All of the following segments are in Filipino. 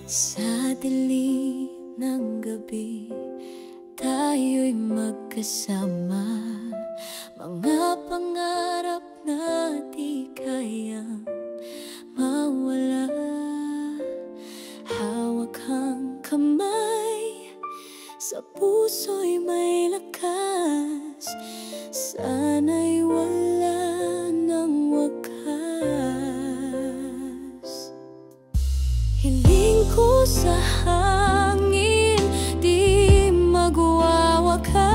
Sa dilim ng gabi, tayo'y magkasama. Mga pangarap na di kayang mawala. Hawak ang kamay, sa puso'y may lakas. Sana'y wala ng wakas. Hiling ko sa hangin, di magwawakas.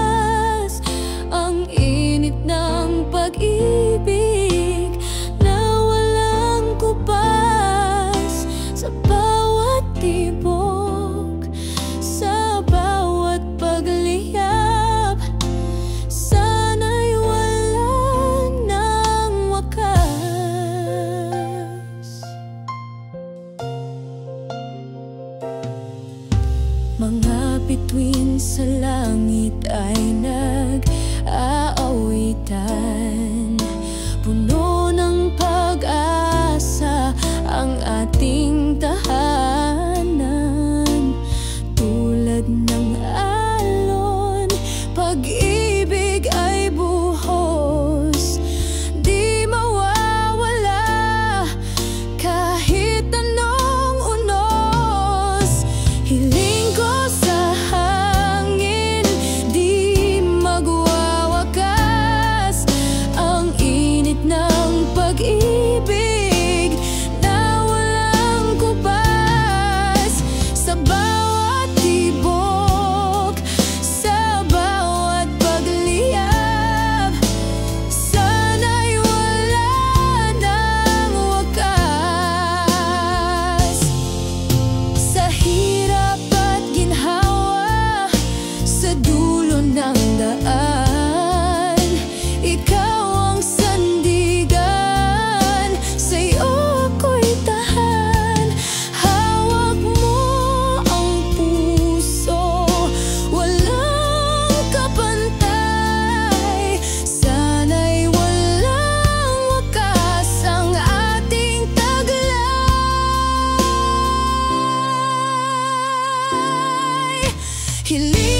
Ang init ng pag-ibig na walang kupas. Sa bawat tibok, sa bawat pagliyab, sana'y wala ng wakas. Mga bituin sa langit ay nag-aawitan. Puno ng pag-asa ang ating tahanan. Tulad ng alon, pag-ibig ay buhos, di mawawala kahit anong unos. Hiling ko sa hangin, di magwawakas. Ang init ng pag-ibig na walang kupas. Sa bawat tibok, sa bawat pagliyab, sana'y wala ng wakas. Sa hirap at ginhawa, sa dulo ng daan, ikaw ang sandigan. Sa'yo ako'y tahan. Hawak mo ang puso, walang kapantay. Sana'y walang wakas ang ating taglay. Hiling